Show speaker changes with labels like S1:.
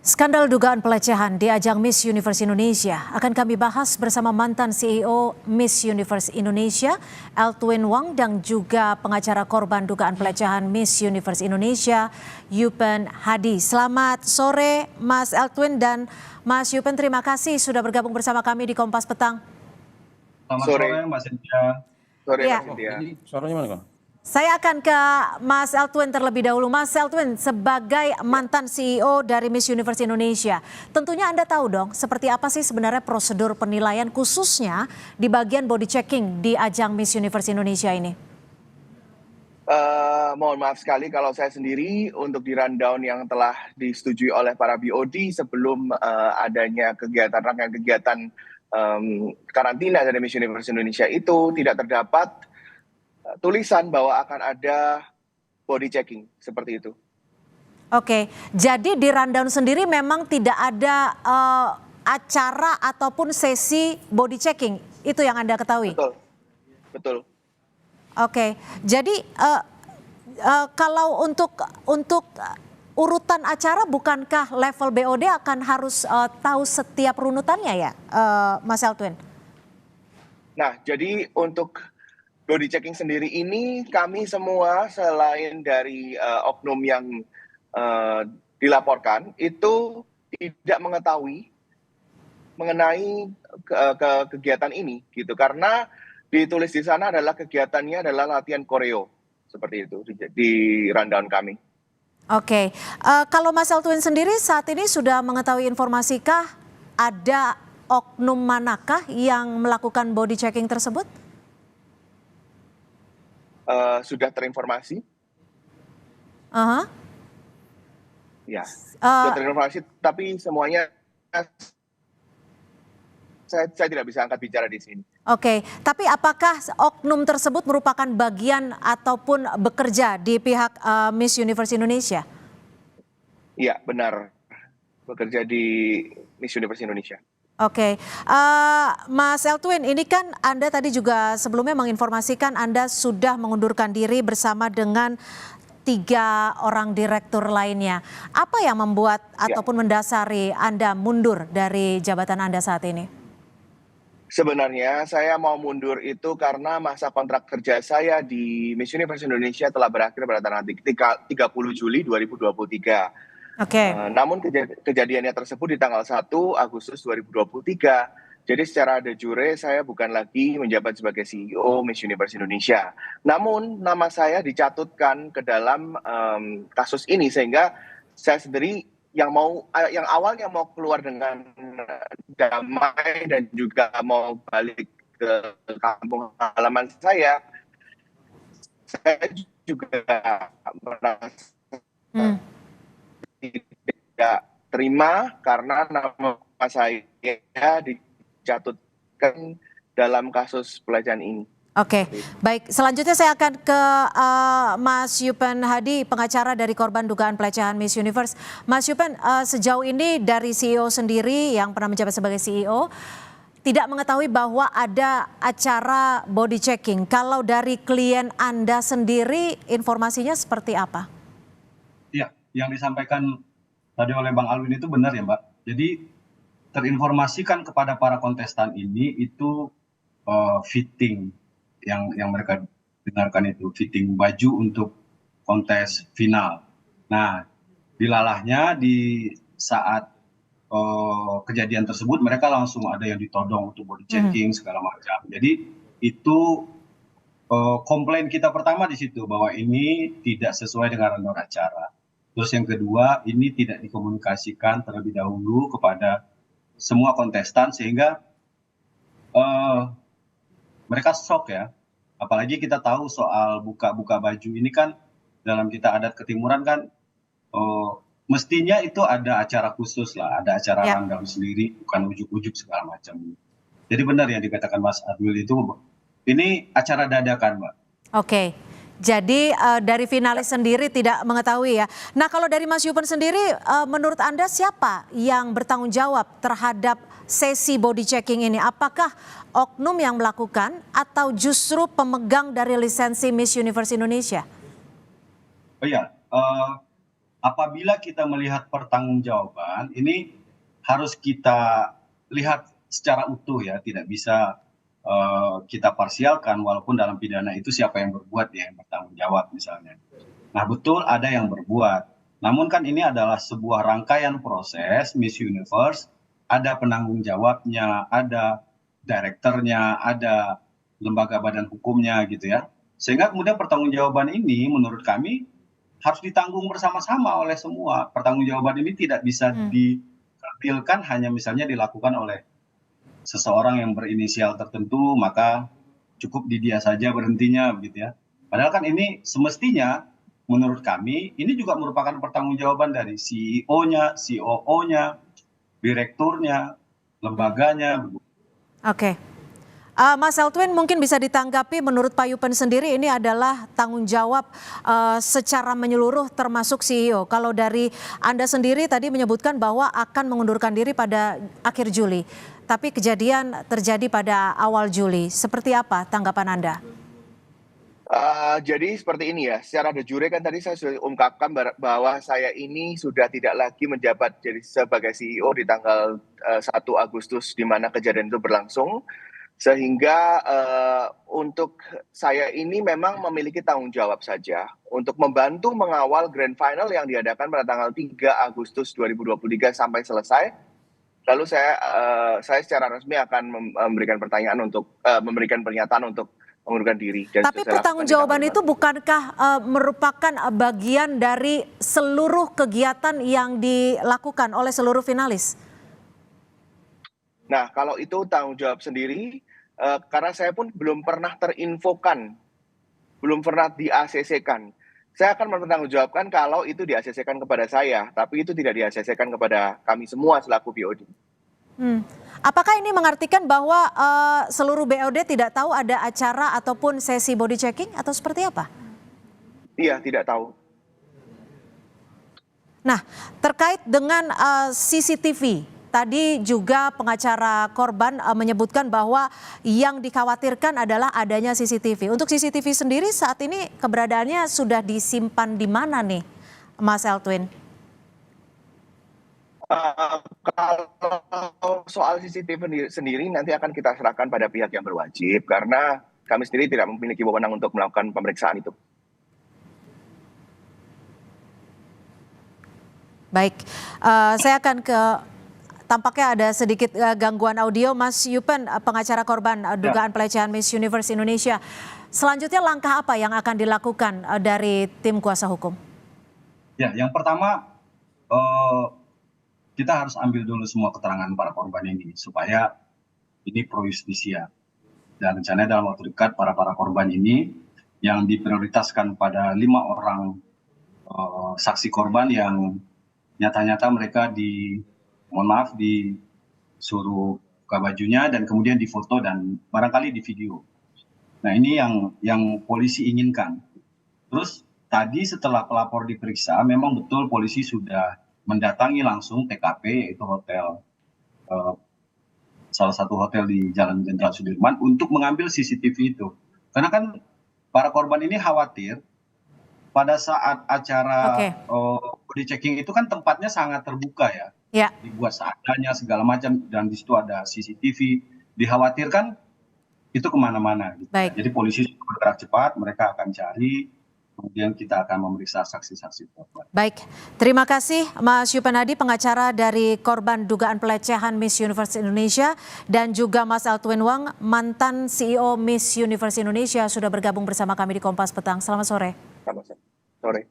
S1: Skandal dugaan pelecehan di ajang Miss Universe Indonesia akan kami bahas bersama mantan CEO Miss Universe Indonesia, Eltwin Wang, dan juga pengacara korban dugaan pelecehan Miss Universe Indonesia, Yupen Hadi. Selamat sore Mas Eltwin dan Mas Yupen, terima kasih sudah bergabung bersama kami di Kompas Petang.
S2: Selamat sore Mbak Cynthia.
S1: Sore Mbak
S3: Cynthia. Suaranya mana kok?
S1: Saya akan ke Mas Eltwin terlebih dahulu. Mas Eltwin, sebagai mantan CEO dari Miss Universe Indonesia, tentunya Anda tahu dong seperti apa sih sebenarnya prosedur penilaian khususnya di bagian body checking di ajang Miss Universe Indonesia ini?
S2: Mohon maaf sekali kalau saya sendiri untuk di rundown yang telah disetujui oleh para BOD sebelum adanya rangkaian kegiatan karantina dari Miss Universe Indonesia itu tidak terdapat tulisan bahwa akan ada body checking seperti itu.
S1: Oke, jadi di rundown sendiri memang tidak ada acara ataupun sesi body checking, itu yang Anda ketahui?
S2: Betul.
S1: Oke, jadi kalau untuk urutan acara, bukankah level BOD akan harus tahu setiap runutannya ya, Mas Eltwin? Nah,
S2: jadi untuk body checking sendiri ini kami semua selain dari oknum yang dilaporkan itu tidak mengetahui mengenai kegiatan ini gitu, karena ditulis di sana adalah kegiatannya adalah latihan koreo seperti itu di rundown kami.
S1: Oke, kalau Mas Eltwin sendiri saat ini sudah mengetahui informasikah ada oknum manakah yang melakukan body checking tersebut?
S2: Sudah terinformasi. Ya, sudah terinformasi, tapi semuanya saya tidak bisa angkat bicara di sini.
S1: Oke, tapi apakah oknum tersebut merupakan bagian ataupun bekerja di pihak Miss Universe Indonesia?
S2: Iya, benar. Bekerja di Miss Universe Indonesia.
S1: Oke, Mas Eltwin, ini kan Anda tadi juga sebelumnya menginformasikan Anda sudah mengundurkan diri bersama dengan 3 orang direktur lainnya. Apa yang membuat ataupun mendasari Anda mundur dari jabatan Anda saat ini?
S2: Sebenarnya saya mau mundur itu karena masa kontrak kerja saya di Miss Universe Indonesia telah berakhir pada tanggal 30 Juli 2023. Namun kejadiannya tersebut di tanggal 1 Agustus 2023. Jadi secara de jure saya bukan lagi menjabat sebagai CEO Miss Universe Indonesia. Namun nama saya dicatutkan ke dalam kasus ini, sehingga saya sendiri yang awalnya mau keluar dengan damai dan juga mau balik ke kampung halaman saya juga merasa tidak terima karena nama saya dicatutkan dalam kasus pelecehan ini.
S1: Oke, baik. Selanjutnya saya akan ke Mas Yupen Hadi, pengacara dari korban dugaan pelecehan Miss Universe. Mas Yupen, sejauh ini dari CEO sendiri yang pernah menjabat sebagai CEO, tidak mengetahui bahwa ada acara body checking. Kalau dari klien Anda sendiri, informasinya seperti apa?
S3: Iya, yang disampaikan tadi oleh Bang Alwin itu benar ya Mbak. Jadi terinformasikan kepada para kontestan ini itu fitting yang mereka dengarkan itu, fitting baju untuk kontes final. Nah, dilalahnya di saat kejadian tersebut mereka langsung ada yang ditodong untuk body checking segala macam. Jadi itu komplain kita pertama di situ bahwa ini tidak sesuai dengan rundown acara. Terus yang kedua, ini tidak dikomunikasikan terlebih dahulu kepada semua kontestan sehingga mereka shock ya. Apalagi kita tahu soal buka-buka baju ini kan dalam kita adat ketimuran kan mestinya itu ada acara khusus lah, ada acara rundown sendiri, bukan ujuk-ujuk segala macam. Jadi benar yang dikatakan Mas Adwil itu, ini acara dadakan Mbak.
S1: Oke. Jadi dari finalis sendiri tidak mengetahui ya. Nah, kalau dari Mas Yupen sendiri, menurut Anda siapa yang bertanggung jawab terhadap sesi body checking ini? Apakah oknum yang melakukan atau justru pemegang dari lisensi Miss Universe Indonesia?
S3: Oh iya, apabila kita melihat pertanggungjawaban, ini harus kita lihat secara utuh ya, tidak bisa kita parsialkan, walaupun dalam pidana itu siapa yang berbuat ya yang bertanggung jawab misalnya. Nah betul ada yang berbuat, namun kan ini adalah sebuah rangkaian proses Miss Universe, ada penanggung jawabnya, ada direkturnya, ada lembaga badan hukumnya gitu ya. Sehingga kemudian pertanggungjawaban ini menurut kami harus ditanggung bersama-sama oleh semua. Pertanggungjawaban ini tidak bisa ditampilkan hanya misalnya dilakukan oleh seseorang yang berinisial tertentu, maka cukup di dia saja berhentinya begitu ya. Padahal kan ini semestinya menurut kami ini juga merupakan pertanggungjawaban dari CEO-nya, COO-nya, direkturnya, lembaganya.
S1: Oke. Mas Eltwin mungkin bisa ditanggapi, menurut Pak Yupen sendiri ini adalah tanggung jawab secara menyeluruh termasuk CEO. Kalau dari Anda sendiri tadi menyebutkan bahwa akan mengundurkan diri pada akhir Juli, tapi kejadian terjadi pada awal Juli. Seperti apa tanggapan Anda?
S2: Jadi seperti ini ya, secara de jure kan tadi saya sudah ungkapkan bahwa saya ini sudah tidak lagi menjabat jadi sebagai CEO di tanggal 1 Agustus di mana kejadian itu berlangsung. Sehingga untuk saya ini memang memiliki tanggung jawab saja untuk membantu mengawal grand final yang diadakan pada tanggal 3 Agustus 2023 sampai selesai. Lalu saya secara resmi akan memberikan pernyataan untuk mengundurkan diri.
S1: Tapi pertanggungjawaban itu bukankah merupakan bagian dari seluruh kegiatan yang dilakukan oleh seluruh finalis?
S2: Nah, kalau itu tanggung jawab sendiri, karena saya pun belum pernah terinfokan, belum pernah di-ACC-kan. Saya akan mempertanggungjawabkan kalau itu di-ACC-kan kepada saya, tapi itu tidak di-ACC-kan kepada kami semua selaku BOD.
S1: Apakah ini mengartikan bahwa seluruh BOD tidak tahu ada acara ataupun sesi body checking atau seperti apa?
S2: Iya, tidak tahu.
S1: Nah, terkait dengan CCTV, tadi juga pengacara korban menyebutkan bahwa yang dikhawatirkan adalah adanya CCTV. Untuk CCTV sendiri saat ini keberadaannya sudah disimpan di mana nih, Mas Eltwin?
S2: Kalau soal CCTV sendiri nanti akan kita serahkan pada pihak yang berwajib karena kami sendiri tidak memiliki wewenang untuk melakukan pemeriksaan itu.
S1: Baik, saya akan tampaknya ada sedikit gangguan audio. Mas Yupen, pengacara korban dugaan pelecehan Miss Universe Indonesia. Selanjutnya langkah apa yang akan dilakukan dari tim kuasa hukum?
S3: Ya, yang pertama kita harus ambil dulu semua keterangan para korban ini supaya ini pro justisia. Dan rencananya dalam waktu dekat para korban ini yang diprioritaskan pada 5 orang saksi korban yang nyata-nyata mereka disuruh buka bajunya dan kemudian difoto dan barangkali di video. Nah ini yang polisi inginkan. Terus tadi setelah pelapor diperiksa memang betul polisi sudah mendatangi langsung TKP yaitu salah satu hotel di Jalan Jenderal Sudirman untuk mengambil CCTV itu. Karena kan para korban ini khawatir pada saat acara body checking itu kan tempatnya sangat terbuka ya. Dibuat seadanya segala macam dan di situ ada CCTV. Dikhawatirkan itu kemana-mana. Gitu. Jadi polisi bergerak cepat, mereka akan cari, kemudian kita akan memeriksa saksi-saksi korban.
S1: Baik, terima kasih Mas Yupen Hadi, pengacara dari korban dugaan pelecehan Miss Universe Indonesia, dan juga Mas Eltwin Wang, mantan CEO Miss Universe Indonesia, sudah bergabung bersama kami di Kompas Petang. Selamat sore.
S2: Selamat sore.